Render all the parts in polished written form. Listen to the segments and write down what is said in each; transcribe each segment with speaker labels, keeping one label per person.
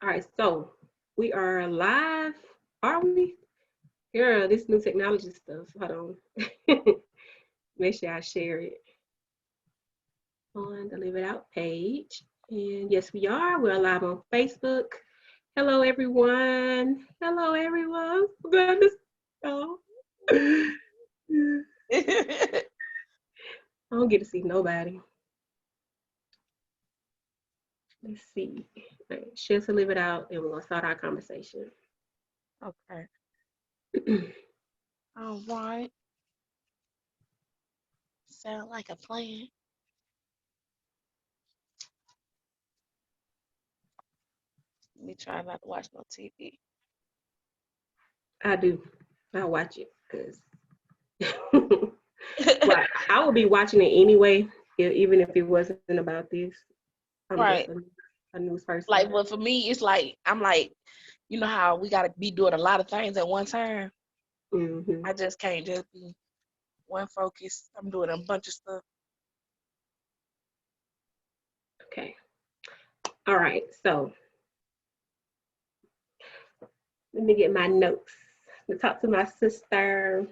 Speaker 1: All right, so we are live. Are we? Girl, this new technology stuff. Hold on. Make sure I share it on the Live It Out page. And yes, we are. We're live on Facebook. Hello, everyone. Hello, everyone. Goodness. Oh. I don't get to see nobody. Let's see. All right, share to Live It Out, and we're going to start our conversation.
Speaker 2: Okay. All right. Sound like a plan. Let me try not to watch no TV.
Speaker 1: I do. I watch it because well, I would be watching it anyway, even if it wasn't about this. I'm just
Speaker 2: Right.
Speaker 1: a news person.
Speaker 2: Like, but for me, it's like I'm like, you know how we gotta be doing a lot of things at one time.
Speaker 1: Hmm.
Speaker 2: I just can't just be one focus. I'm doing a bunch of stuff.
Speaker 1: Okay. All right. So let me get my notes. To talk to my sister.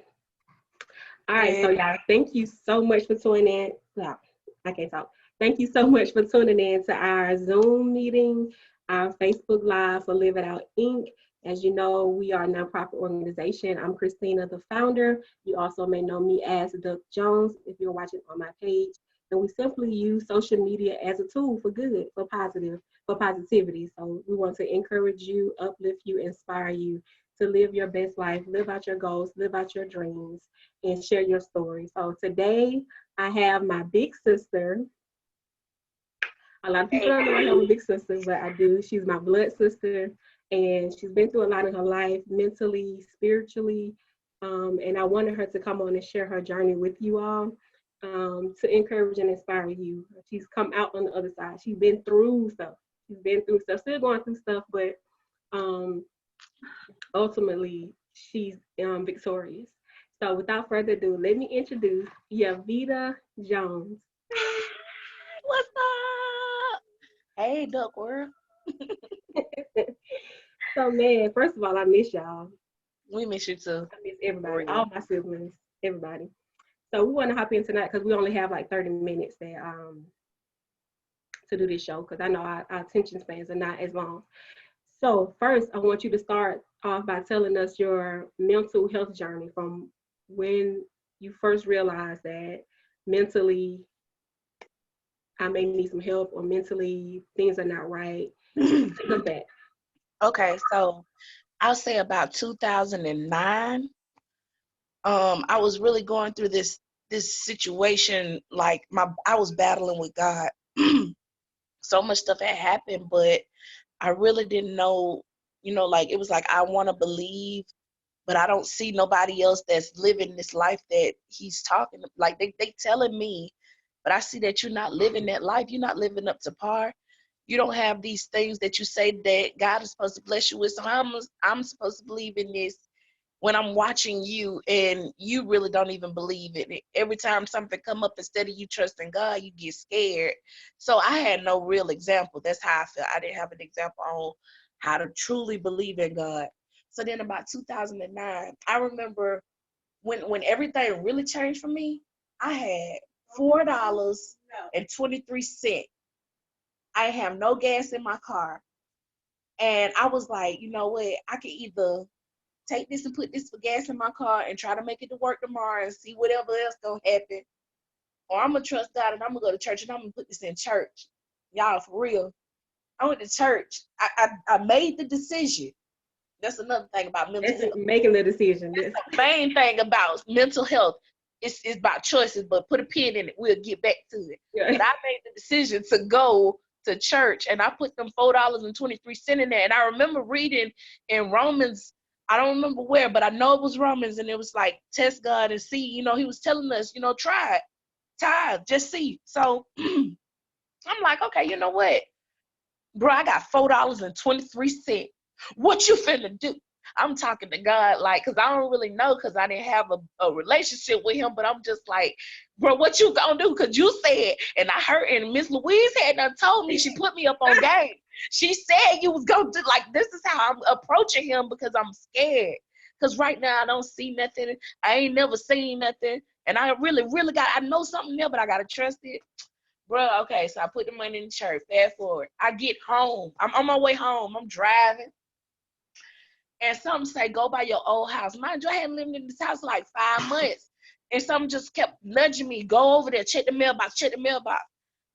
Speaker 1: All right.
Speaker 2: Yeah.
Speaker 1: So y'all, thank you so much for tuning in. Well, I can't talk. Thank you so much for tuning in to our Zoom meeting, our Facebook Live for Live It Out Inc. As you know, we are a nonprofit organization. I'm Christina, the founder. You also may know me as Duck Jones if you're watching on my page. And we simply use social media as a tool for good, for positivity. So we want to encourage you, uplift you, inspire you to live your best life, live out your goals, live out your dreams, and share your story. So today I have my big sister. A lot of people don't know I have a big sister, but I do. She's my blood sister, and she's been through a lot in her life, mentally, spiritually. And I wanted her to come on and share her journey with you all, to encourage and inspire you. She's come out on the other side. She's been through stuff. She's been through stuff, still going through stuff, but um, ultimately she's victorious. So without further ado, let me introduce Yavita Jones.
Speaker 2: What's up? Hey, Duck World.
Speaker 1: So man, first of all, I miss y'all.
Speaker 2: We miss you too.
Speaker 1: I miss
Speaker 2: For
Speaker 1: everybody,
Speaker 2: real.
Speaker 1: all my siblings, everybody. So we want to hop in tonight because we only have like 30 minutes that to do this show because I know our attention spans are not as long. So first, I want you to start off by telling us your mental health journey from when you first realized that mentally I may need some help or mentally things are not right. Take us back.
Speaker 2: Okay, so I'll say about 2009. I was really going through this situation. Like I was battling with God. So much stuff had happened, but I really didn't know. Like it was like I want to believe, but I don't see nobody else that's living this life that he's talking. Like they telling me, but I see that you're not living that life. You're not living up to par. You don't have these things that you say that God is supposed to bless you with. So I'm supposed to believe in this when I'm watching you and you really don't even believe it. Every time something come up, instead of you trusting God, you get scared. So I had no real example. That's how I felt. I didn't have an example on how to truly believe in God. So then about 2009, I remember when everything really changed for me. I had $4.23. I have no gas in my car. And I was like, you know what? I can either take this and put this for gas in my car and try to make it to work tomorrow and see whatever else gonna happen. Or I'm gonna trust God and I'm gonna go to church and I'm gonna put this in church. Y'all, for real. I went to church. I made the decision. That's another thing about mental
Speaker 1: That's
Speaker 2: health.
Speaker 1: making the decision.
Speaker 2: That's the main thing about mental health. It's about choices, but put a pin in it. We'll get back to it.
Speaker 1: Yeah.
Speaker 2: But I made the decision to go to church and I put them $4.23 in there. And I remember reading in Romans, I don't remember where, but I know it was Romans, and it was like, test God and see. He was telling us, try it. Tithe, just see. So I'm like, okay, you know what? Bro, I got $4.23. What you finna do? I'm talking to God, like, because I don't really know, because I didn't have a relationship with him, but I'm just like, bro, what you gonna do? Because you said, and I heard, and Miss Louise had done told me, she put me up on game. She said you was going to, like, this is how I'm approaching him because I'm scared. Because right now I don't see nothing. I ain't never seen nothing. And I really, really I know something there, but I got to trust it. Bro, okay, so I put the money in the church. Fast forward. I get home. I'm on my way home. I'm driving. And some say, go by your old house. Mind you, I hadn't lived in this house like 5 months. And some just kept nudging me, go over there, check the mailbox, check the mailbox.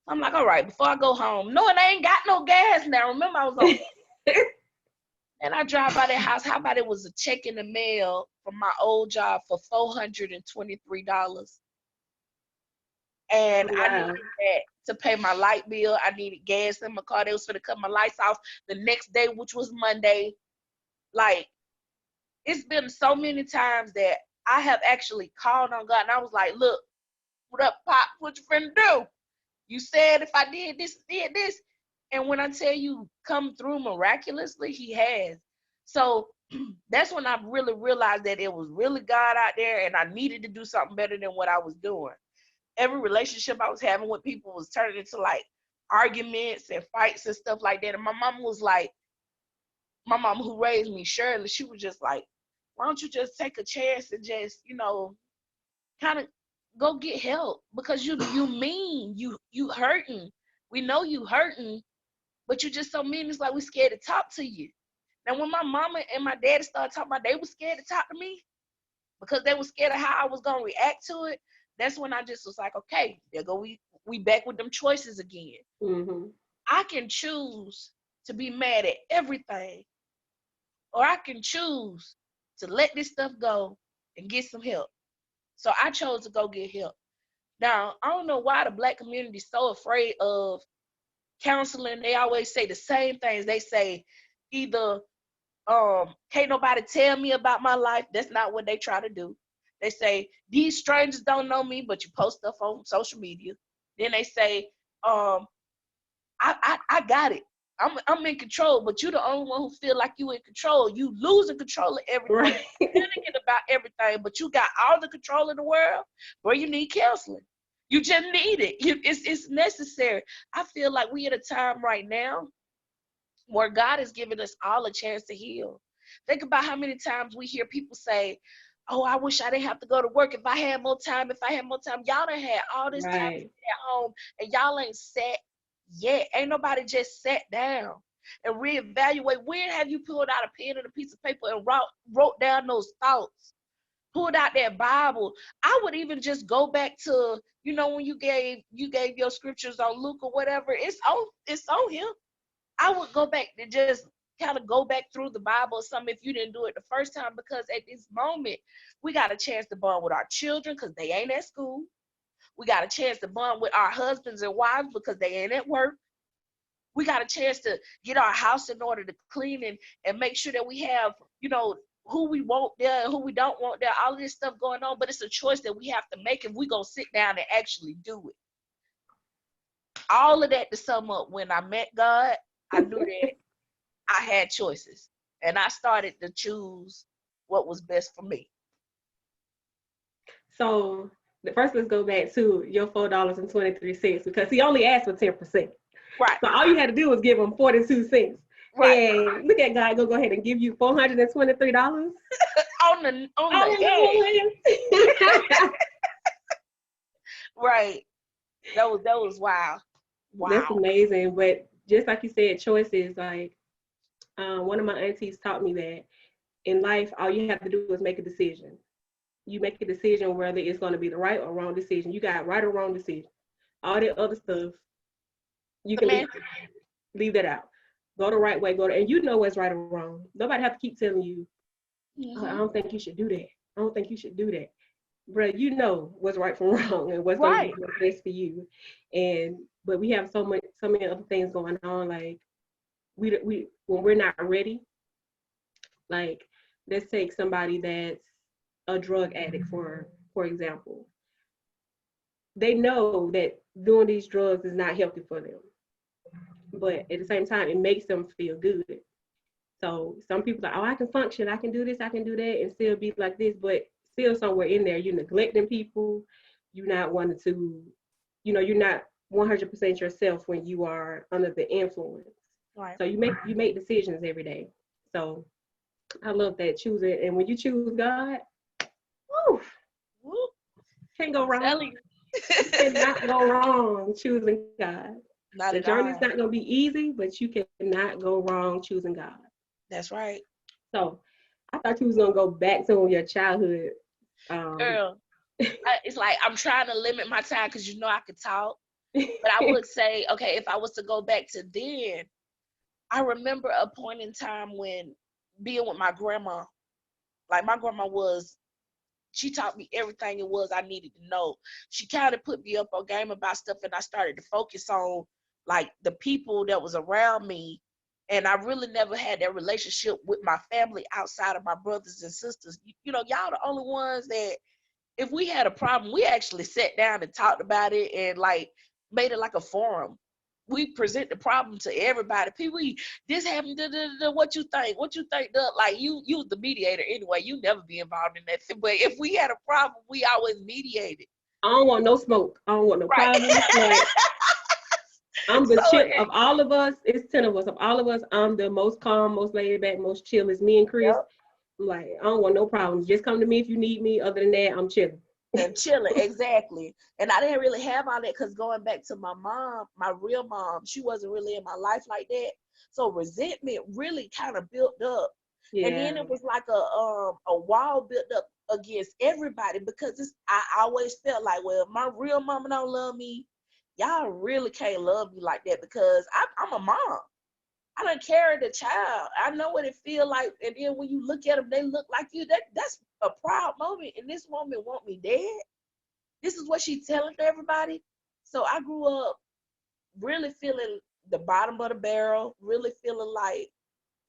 Speaker 2: I'm like, all right, before I go home, knowing I ain't got no gas now. Remember, I was on. And I drive by that house. How about it was a check in the mail from my old job for $423. And
Speaker 1: Wow.
Speaker 2: I needed that to pay my light bill. I needed gas in my car. They was going to cut my lights off the next day, which was Monday. Like, it's been so many times that I have actually called on God. And I was like, look, what up, Pop? What you finna do? You said if I did this, did this. And when I tell you come through miraculously, he has. So that's when I really realized that it was really God out there and I needed to do something better than what I was doing. Every relationship I was having with people was turning into like arguments and fights and stuff like that. And my mom was like, my mom who raised me, Shirley, she was just like, why don't you just take a chance and just, kind of go get help? Because you mean, you hurting. We know you hurting, but you just so mean. It's like we scared to talk to you. Now, when my mama and my daddy started talking about they were scared to talk to me because they were scared of how I was going to react to it, that's when I just was like, okay, there go we back with them choices again.
Speaker 1: Mm-hmm.
Speaker 2: I can choose to be mad at everything, or I can choose to let this stuff go and get some help. So I chose to go get help. Now, I don't know why the Black community is so afraid of counseling. They always say the same things. They say either can't nobody tell me about my life. That's not what they try to do. They say these strangers don't know me, but you post stuff on social media. Then they say, I got it. I'm in control, but you're the only one who feel like you in control. You losing control of everything.
Speaker 1: Right.
Speaker 2: You're panicking about everything, but you got all the control in the world. Where you need counseling. You just need it. It's necessary. I feel like we at a time right now where God is giving us all a chance to heal. Think about how many times we hear people say, oh, I wish I didn't have to go to work. If I had more time, y'all done had all this time
Speaker 1: Right.
Speaker 2: at home and y'all ain't sat yet. Ain't nobody just sat down and reevaluate. When have you pulled out a pen and a piece of paper and wrote down those thoughts? Pulled out that Bible. I would even just go back to, when you gave your scriptures on Luke or whatever. It's on him. I would go back and just kind of go back through the Bible or something if you didn't do it the first time, because at this moment, we got a chance to bond with our children because they ain't at school. We got a chance to bond with our husbands and wives because they ain't at work. We got a chance to get our house in order to clean and make sure that we have, who we want there and who we don't want there, all of this stuff going on. But it's a choice that we have to make if we're going to sit down and actually do it. All of that to sum up, when I met God, I knew that I had choices. And I started to choose what was best for me.
Speaker 1: So first, let's go back to your $4.23 because he only asked for 10%.
Speaker 2: Right.
Speaker 1: So all you had to do was give him 42 cents.
Speaker 2: Right.
Speaker 1: And look at God go ahead and give you $423
Speaker 2: on the head. Right. That was wild. Wow.
Speaker 1: That's amazing. But just like you said, choices, like one of my aunties taught me that in life, all you have to do is make a decision. You make a decision whether it's going to be the right or wrong decision. You got right or wrong decision. All that other stuff, you can leave that out. Go the right way, and you know what's right or wrong. Nobody have to keep telling you, oh, I don't think you should do that. I don't think you should do that. Bro, you know what's right from wrong and what's going to be best for you. But we have so many other things going on. Like we when we're not ready, like let's take somebody that's a drug addict for example. They know that doing these drugs is not healthy for them, but at the same time, it makes them feel good. So some people are, oh, I can function, I can do this, I can do that, and still be like this, but still somewhere in there, you're neglecting people. You're not wanting to, you're not 100% yourself when you are under the influence.
Speaker 2: Right.
Speaker 1: So you make decisions every day. So I love that choosing. And when you choose God, woo,
Speaker 2: Woo,
Speaker 1: can't go
Speaker 2: I'm
Speaker 1: wrong.
Speaker 2: telling you.
Speaker 1: You cannot go wrong choosing God. The
Speaker 2: Not at
Speaker 1: journey's not
Speaker 2: all.
Speaker 1: gonna be easy, but you cannot go wrong choosing God.
Speaker 2: That's right.
Speaker 1: So I thought you was gonna go back to your childhood. Um,
Speaker 2: Girl, it's like I'm trying to limit my time because I could talk. But I would say, okay, if I was to go back to then, I remember a point in time when being with my grandma, like my grandma she taught me everything it was I needed to know. She kind of put me up on game about stuff, and I started to focus on like the people that was around me. And I really never had that relationship with my family outside of my brothers and sisters. Y'all the only ones that if we had a problem, we actually sat down and talked about it and like made it like a forum. We present the problem to everybody. People, this happened. Da, da, da, what you think? What you think? Like you was the mediator anyway. You never be involved in that. But if we had a problem, we always mediated.
Speaker 1: I don't want no smoke. I don't want no
Speaker 2: Right.
Speaker 1: problems. Like I'm the
Speaker 2: So
Speaker 1: chill of all of us. It's 10 of us. Of all of us, I'm the most calm, most laid back, most chill. It's me and Chris.
Speaker 2: yep.
Speaker 1: Like I don't want no problems. Just come to me if you need me. Other than that, I'm chilling.
Speaker 2: And chilling, exactly. And I didn't really have all that because going back to my mom, my real mom, she wasn't really in my life like that. So resentment really kind of built up. And then
Speaker 1: Yeah.
Speaker 2: it was like a wall built up against everybody because I always felt like, well, if my real mama don't love me, y'all really can't love me like that because I'm a mom. I don't carry the child. I know what it feel like. And then when you look at them, they look like you. That's a proud moment. And this woman want me dead. This is what she's telling everybody. So I grew up really feeling the bottom of the barrel, really feeling like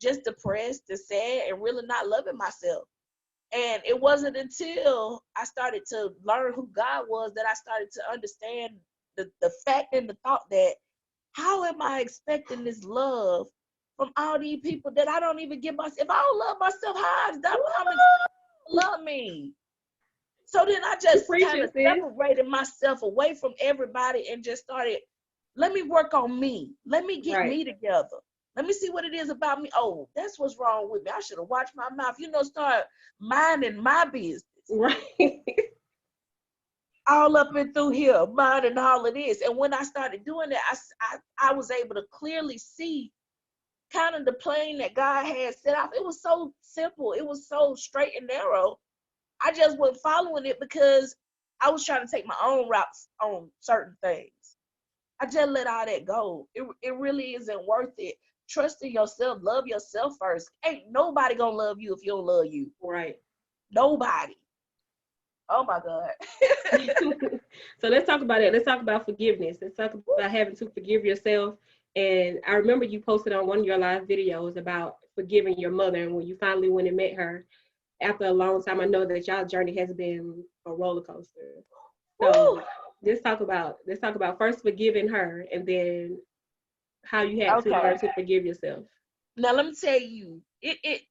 Speaker 2: just depressed and sad and really not loving myself. And it wasn't until I started to learn who God was that I started to understand the fact and the thought that how am I expecting this love from all these people that I don't even give myself? If I don't love myself, how is that coming to love me? So then I
Speaker 1: You
Speaker 2: just kind
Speaker 1: preaching,
Speaker 2: of
Speaker 1: sis.
Speaker 2: separated myself away from everybody and just started, let me work on me. Let me get
Speaker 1: Right.
Speaker 2: me together. Let me see what it is about me. Oh, that's what's wrong with me. I should have watched my mouth. Start minding my business.
Speaker 1: Right.
Speaker 2: All up and through here, minding all of this. And when I started doing that, I was able to clearly see kind of the plane that God had set off. It was so simple. It was so straight and narrow. I just wasn't following it because I was trying to take my own routes on certain things. I just let all that go. It really isn't worth it. Trust in yourself. Love yourself first. Ain't nobody gonna love you if you don't love you.
Speaker 1: Right.
Speaker 2: Nobody. Oh my God.
Speaker 1: So let's talk about it. Let's talk about forgiveness. Let's talk about having to forgive yourself. And I remember you posted on one of your live videos about forgiving your mother and when you finally went and met her after a long time. I know that y'all journey has been a roller coaster. So
Speaker 2: Woo!
Speaker 1: let's talk about first forgiving her and then how you had to
Speaker 2: Okay.
Speaker 1: learn to forgive yourself.
Speaker 2: Now let me tell you, it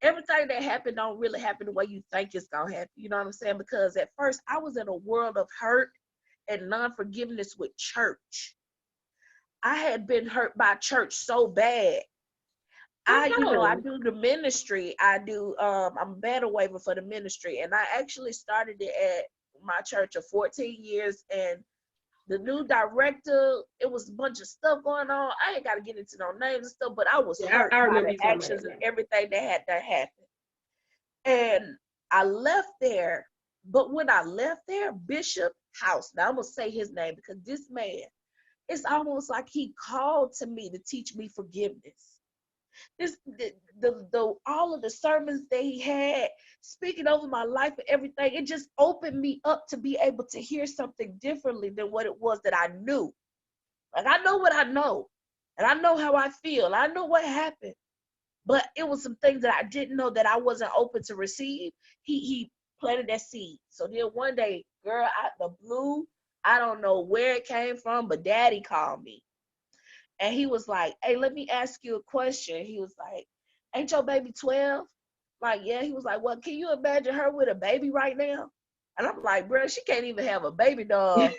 Speaker 2: everything that happened don't really happen the way you think it's gonna happen. You know what I'm saying? Because at first I was in a world of hurt and non-forgiveness with church. I had been hurt by church so bad. I
Speaker 1: Oh,
Speaker 2: do the ministry. I'm a battle waiver for the ministry. And I actually started it at my church of 14 years. And the new director, it was a bunch of stuff going on. I ain't got to get into no names and stuff, but I was
Speaker 1: yeah,
Speaker 2: hurt
Speaker 1: I
Speaker 2: by
Speaker 1: remember
Speaker 2: the
Speaker 1: you talking about
Speaker 2: actions
Speaker 1: it
Speaker 2: and
Speaker 1: now.
Speaker 2: everything that had to happen. And I left there. But when I left there, Bishop House, now I'm going to say his name because this man, it's almost like he called to me to teach me forgiveness. The all of the sermons that he had speaking over my life and everything, it just opened me up to be able to hear something differently than what it was that I knew. Like I know what I know, and I know how I feel. I know what happened, but it was some things that I didn't know that I wasn't open to receive. He planted that seed. So then one day, girl, out the blue, I don't know where it came from, but Daddy called me. And he was like, hey, let me ask you a question. He was like, ain't your baby 12? Like, yeah. He was like, well, can you imagine her with a baby right now? And I'm like, bro, she can't even have a baby doll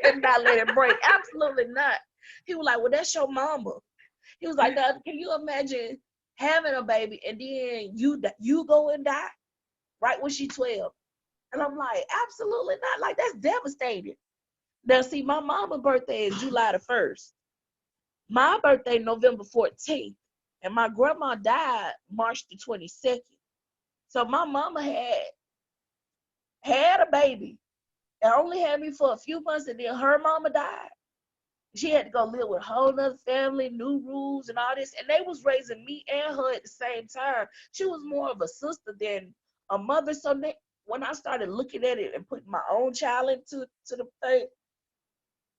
Speaker 2: and not let it break. Absolutely not. He was like, well, that's your mama. He was like, "Now, can you imagine having a baby and then you go and die right when she's 12?" And I'm like, absolutely not. Like, that's devastating. Now, see, my mama's birthday is July the 1st. My birthday, November 14th. And my grandma died March the 22nd. So my mama had a baby and only had me for a few months, and then her mama died. She had to go live with a whole nother family, new rules and all this. And they was raising me and her at the same time. She was more of a sister than a mother. So when I started looking at it and putting my own child into the thing,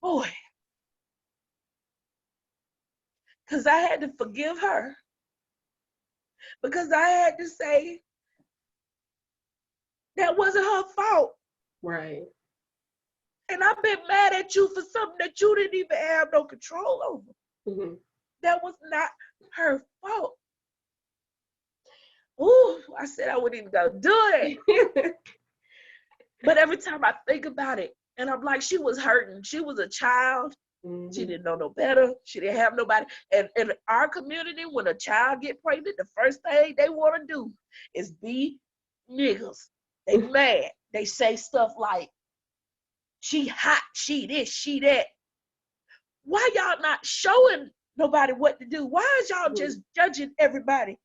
Speaker 2: boy, because I had to forgive her. Because I had to say that wasn't her fault.
Speaker 1: Right.
Speaker 2: And I've been mad at you for something that you didn't even have no control over.
Speaker 1: Mm-hmm.
Speaker 2: That was not her fault. Ooh, I said I wouldn't even go do it. But every time I think about it, and I'm like, she was hurting. She was a child.
Speaker 1: Mm-hmm.
Speaker 2: She didn't know no better. She didn't have nobody. And in our community, when a child get pregnant, the first thing they want to do is be niggas. They mad. They say stuff like, she hot, she this, she that. Why y'all not showing nobody what to do? Why is y'all just judging everybody?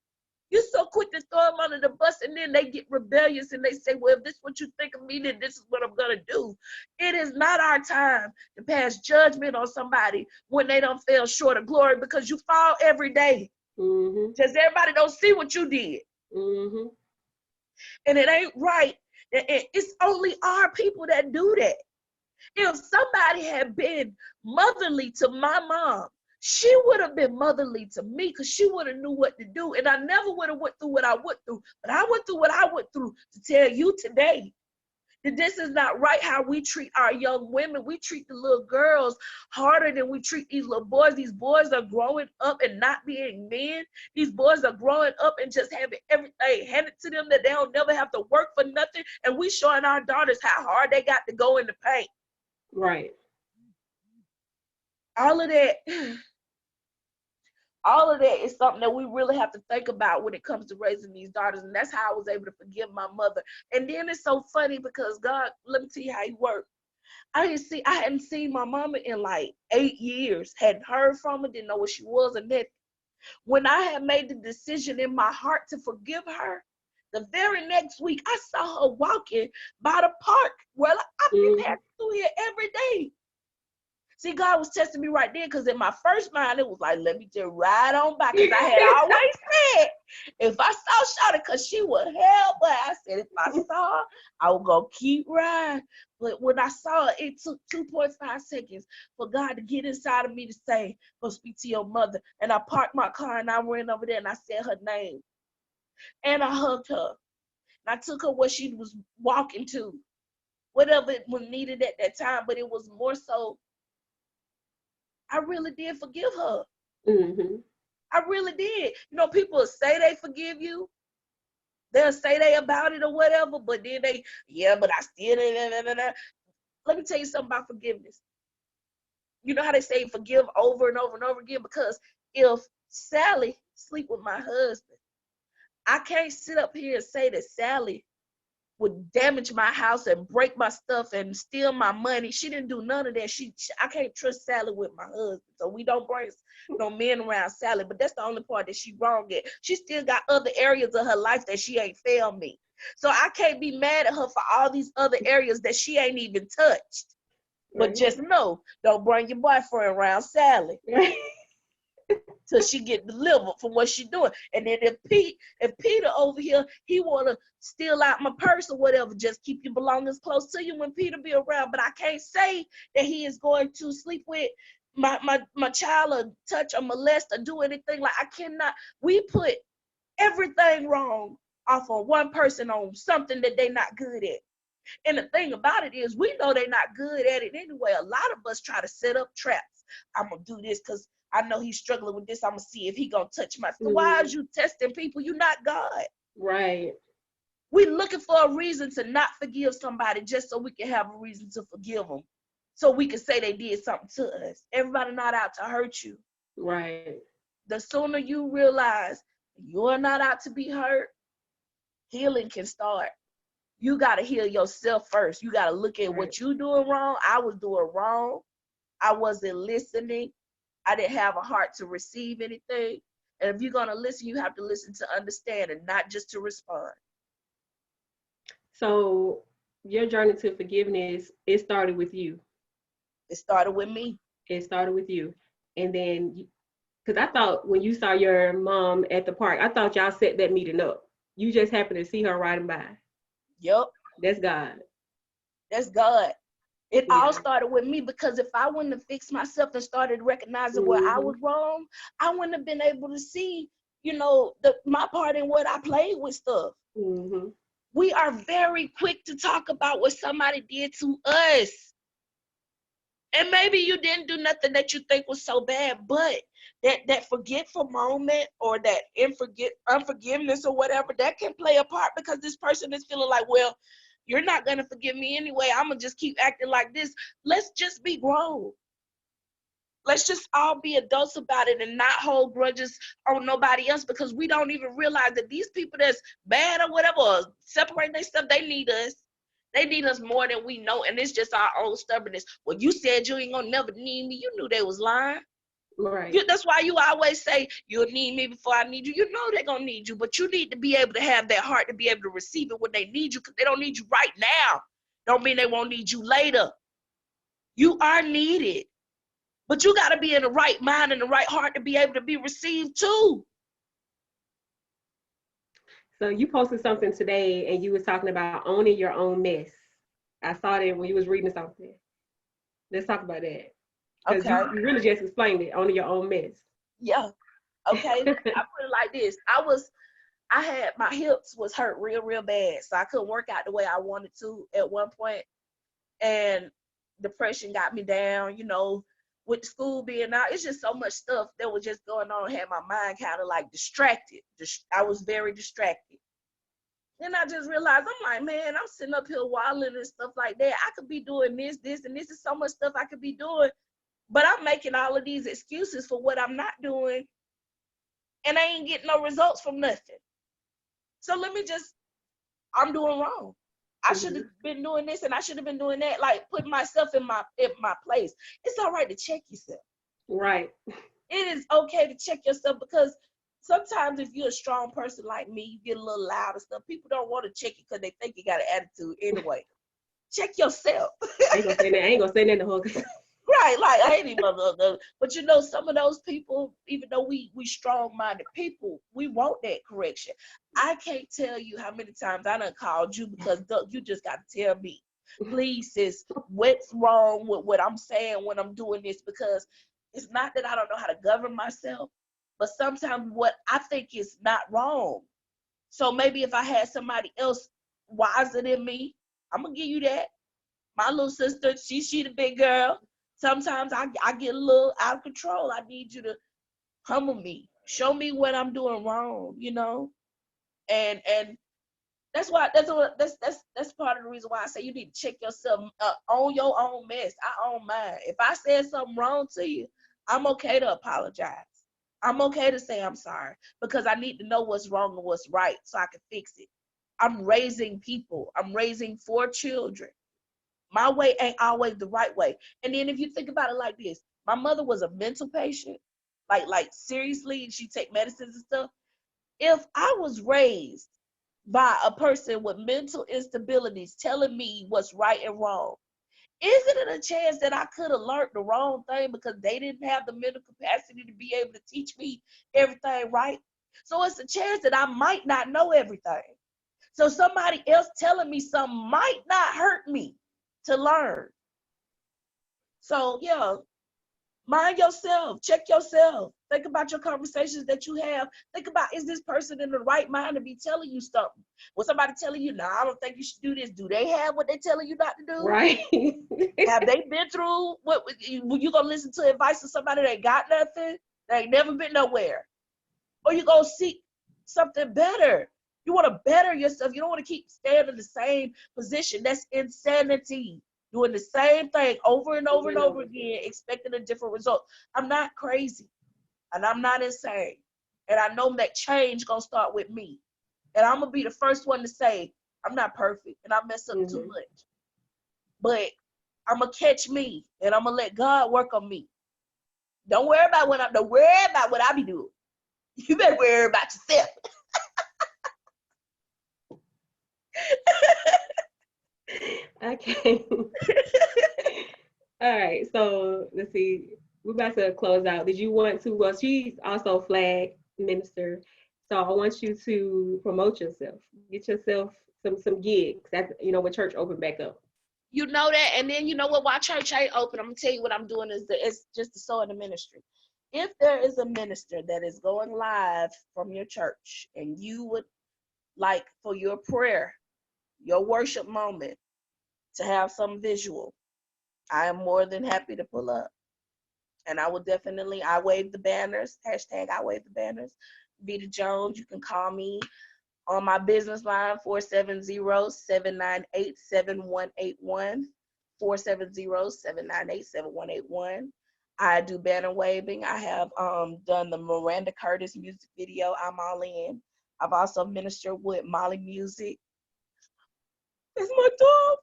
Speaker 2: You're so quick to throw them under the bus, and then they get rebellious and they say, well, if this is what you think of me, then this is what I'm going to do. It is not our time to pass judgment on somebody when they don't fell short of glory, because you fall every day.
Speaker 1: Mm-hmm.
Speaker 2: Just everybody don't see what you did.
Speaker 1: Mm-hmm.
Speaker 2: And it ain't right. It's only our people that do that. If somebody had been motherly to my mom, she would have been motherly to me, because she would have knew what to do. And I never would have went through what I went through. But I went through what I went through to tell you today that this is not right how we treat our young women. We treat the little girls harder than we treat these little boys. These boys are growing up and not being men. These boys are growing up and just having everything handed to them that they'll never have to work for nothing. And we showing our daughters how hard they got to go in the paint.
Speaker 1: Right.
Speaker 2: All of that is something that we really have to think about when it comes to raising these daughters. And that's how I was able to forgive my mother. And then it's so funny because God, let me tell you how he worked. I hadn't seen my mama in like 8 years, hadn't heard from her, didn't know what she was, and that when I had made the decision in my heart to forgive her, the very next week I saw her walking by the park. Well, I've been passing through here every day. See, God was testing me right there, because in my first mind, it was like, let me just ride on by, because I had always said, if I saw Shawty, because she would help, but I said, if I saw her, I was going to keep riding. But when I saw her, it took 2.5 seconds for God to get inside of me to say, go speak to your mother. And I parked my car, and I ran over there, and I said her name. And I hugged her. And I took her where she was walking to, whatever it was needed at that time, but it was more so, I really did forgive her.
Speaker 1: Mm-hmm.
Speaker 2: I really did. You know, people say they forgive you. They'll say they about it or whatever, but then but I still. Let me tell you something about forgiveness. You know how they say forgive over and over and over again? Because if Sally sleep with my husband, I can't sit up here and say that Sally would damage my house and break my stuff and steal my money. She didn't do none of that. I can't trust Sally with my husband. So we don't bring no men around Sally. But that's the only part that she wrong at. She still got other areas of her life that she ain't failed me. So I can't be mad at her for all these other areas that she ain't even touched. But just know, don't bring your boyfriend around Sally. Till she get delivered from what she doing. And then if Peter over here, he want to steal out my purse or whatever, just keep your belongings close to you when Peter be around. But I can't say that he is going to sleep with my child or touch or molest or do anything. Like, I cannot. We put everything wrong off on one person on something that they not good at. And the thing about it is, we know they're not good at it anyway. A lot of us try to set up traps. I'm going to do this because I know he's struggling with this. I'm going to see if he going to touch my. So why is you testing people? You're not God.
Speaker 1: Right.
Speaker 2: We looking for a reason to not forgive somebody just so we can have a reason to forgive them. So we can say they did something to us. Everybody not out to hurt you.
Speaker 1: Right.
Speaker 2: The sooner you realize you're not out to be hurt, healing can start. You got to heal yourself first. You got to look at what you doing wrong. I was doing wrong. I wasn't listening. I didn't have a heart to receive anything. And if you're going to listen, you have to listen to understand and not just to respond.
Speaker 1: So your journey to forgiveness, it started with you.
Speaker 2: It started with me.
Speaker 1: It started with you. And then, because I thought when you saw your mom at the park, I thought y'all set that meeting up. You just happened to see her riding by.
Speaker 2: Yep.
Speaker 1: That's God.
Speaker 2: That's God. It all started with me, because if I wouldn't have fixed myself and started recognizing where I was wrong, I wouldn't have been able to see, my part in what I played with stuff. We are very quick to talk about what somebody did to us. And maybe you didn't do nothing that you think was so bad, but that forgetful moment or that unforgiveness or whatever, that can play a part, because this person is feeling like, well, you're not going to forgive me anyway. I'm going to just keep acting like this. Let's just be grown. Let's just all be adults about it and not hold grudges on nobody else, because we don't even realize that these people that's bad or whatever, or separate their stuff, they need us. They need us more than we know, and it's just our own stubbornness. Well, you said you ain't gonna never need me. You knew they was lying.
Speaker 1: Right.
Speaker 2: That's why you always say you'll need me before I need you. You know they're gonna need you, but you need to be able to have that heart to be able to receive it when they need you, because they don't need you right now. Don't mean they won't need you later. You are needed, but you got to be in the right mind and the right heart to be able to be received too.
Speaker 1: So you posted something today and you was talking about owning your own mess. I saw that when you was reading something. Let's talk about that. Because you really just explained it, owning your own mess.
Speaker 2: Yeah. Okay. I put it like this. I had, my hips was hurt real bad. So I couldn't work out the way I wanted to at one point. And depression got me down, with school being out. It's just so much stuff that was just going on. Had my mind kind of like distracted. I was very distracted. Then I just realized, I'm like, man, I'm sitting up here wilding and stuff like that. I could be doing this, and this is so much stuff I could be doing. But I'm making all of these excuses for what I'm not doing. And I ain't getting no results from nothing. So I'm doing wrong. I should have been doing this and I should have been doing that, like putting myself in my place. It's all right to check yourself.
Speaker 1: Right.
Speaker 2: It is okay to check yourself, because sometimes if you're a strong person like me, you get a little loud and stuff. People don't want to check you because they think you got an attitude anyway. Check yourself.
Speaker 1: I ain't gonna say that to her.
Speaker 2: Right, like I ain't even, but some of those people, even though we strong-minded people, we want that correction. I can't tell you how many times I done called you because you just got to tell me, please, sis, what's wrong with what I'm saying when I'm doing this? Because it's not that I don't know how to govern myself, but sometimes what I think is not wrong. So maybe if I had somebody else wiser than me, I'm gonna give you that. My little sister, she the big girl. Sometimes I get a little out of control. I need you to humble me, show me what I'm doing wrong, and that's part of the reason why I say you need to check yourself, own your own mess. I own mine. If I said something wrong to you, I'm okay to apologize. I'm okay to say I'm sorry, because I need to know what's wrong and what's right so I can fix it. I'm raising people. I'm raising 4 children. My way ain't always the right way. And then if you think about it like this, my mother was a mental patient, like seriously, she take medicines and stuff. If I was raised by a person with mental instabilities telling me what's right and wrong, isn't it a chance that I could have learned the wrong thing because they didn't have the mental capacity to be able to teach me everything right? So it's a chance that I might not know everything. So somebody else telling me something might not hurt me to learn. So yeah, mind yourself, check yourself. Think about your conversations that you have. Think about, is this person in the right mind to be telling you something? When somebody telling you, no, I don't think you should do this, do they have what they're telling you not to do?
Speaker 1: Right.
Speaker 2: Have they been through what you gonna listen to advice of somebody that got nothing? They ain't never been nowhere. Or you gonna seek something better. You want to better yourself. You don't want to keep staying in the same position. That's insanity. Doing the same thing over and over and over again, expecting a different result. I'm not crazy. and I'm not insane. And I know that change gonna start with me. And I'm gonna be the first one to say, I'm not perfect and I mess up too much. But I'm gonna catch me and I'm gonna let God work on me. Don't worry about what I be doing. You better worry about yourself.
Speaker 1: Okay. All right. So let's see. We're about to close out. Did you want to? Well, she's also flag minister. So I want you to promote yourself. Get yourself some gigs. That's when church open back up.
Speaker 2: You know that, and then you know what? While church ain't open, I'm gonna tell you what I'm doing it's just the soul in the ministry. If there is a minister that is going live from your church, and you would like for your prayer, your worship moment, to have some visual, I am more than happy to pull up. And I will definitely, I wave the banners, hashtag I wave the banners. Vita Jones, you can call me on my business line, 470-798-7181, 470-798-7181. I do banner waving. I have done the Miranda Curtis music video, I'm All In. I've also ministered with Molly Music. That's my dog.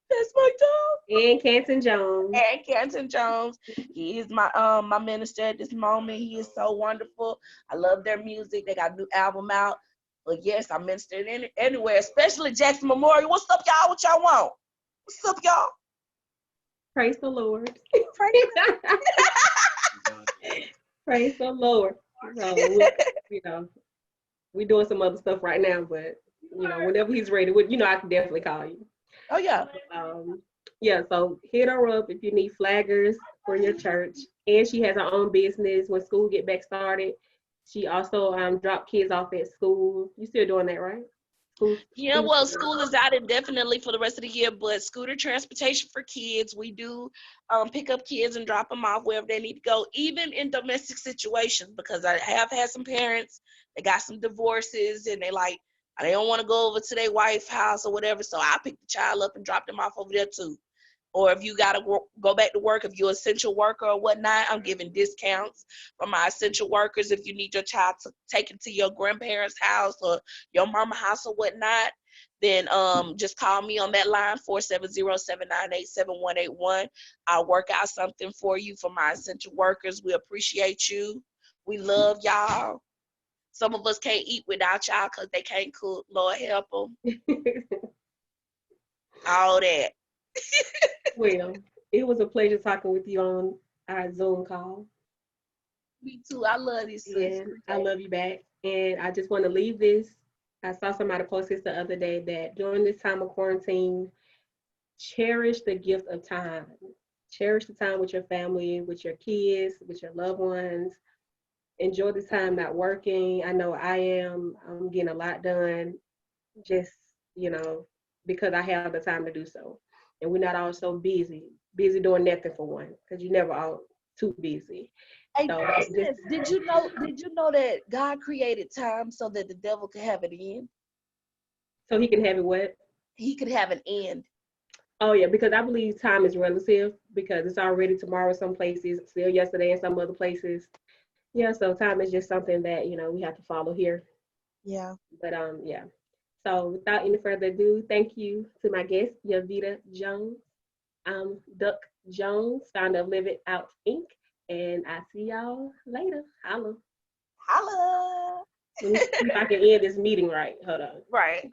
Speaker 2: That's my dog.
Speaker 1: And Canton Jones.
Speaker 2: And Canton Jones. He is my my minister at this moment. He is so wonderful. I love their music. They got a new album out. But yes, I ministered anywhere, especially Jackson Memorial. What's up, y'all? What y'all want? What's up, y'all?
Speaker 1: Praise the Lord.
Speaker 2: Praise
Speaker 1: Praise the Lord. So, we're doing some other stuff right now, but whenever he's ready, I can definitely call you.
Speaker 2: Oh yeah.
Speaker 1: Yeah, so hit her up if you need flaggers for your church. And she has her own business when school get back started. She also drop kids off at school. You still doing that, right?
Speaker 2: Yeah, well, school is out indefinitely for the rest of the year, but scooter transportation for kids. We do pick up kids and drop them off wherever they need to go, even in domestic situations, because I have had some parents that got some divorces and they don't want to go over to their wife's house or whatever, so I pick the child up and drop them off over there too. Or if you got to go back to work, if you're an essential worker or whatnot, I'm giving discounts for my essential workers. If you need your child to take it to your grandparents' house or your mama's house or whatnot, then just call me on that line, 470-798-7181. I'll work out something for you for my essential workers. We appreciate you. We love y'all. Some of us can't eat without y'all because they can't cook. Lord help them. All that.
Speaker 1: Well, it was a pleasure talking with you on our Zoom call.
Speaker 2: Me too. I love these sisters.
Speaker 1: I love you back. And I just want to leave this. I saw somebody post this the other day that during this time of quarantine, cherish the gift of time. Cherish the time with your family, with your kids, with your loved ones. Enjoy the time not working. I know I am. I'm getting a lot done just, because I have the time to do so. And we're not all so busy doing nothing for one, because you're never all too busy.
Speaker 2: Hey, so did you know that God created time so that the devil could have an end?
Speaker 1: So he can have it what?
Speaker 2: He could have an end.
Speaker 1: Oh yeah, because I believe time is relative, because it's already tomorrow some places, still yesterday in some other places. Yeah, so time is just something that, we have to follow here.
Speaker 2: Yeah.
Speaker 1: But yeah. So without any further ado, thank you to my guest, Yavita Jones. I'm Duck Jones, founder of Live It Out Inc. And I see y'all later. Holla.
Speaker 2: Holla.
Speaker 1: Let me see if I can end this meeting right. Hold on.
Speaker 2: Right.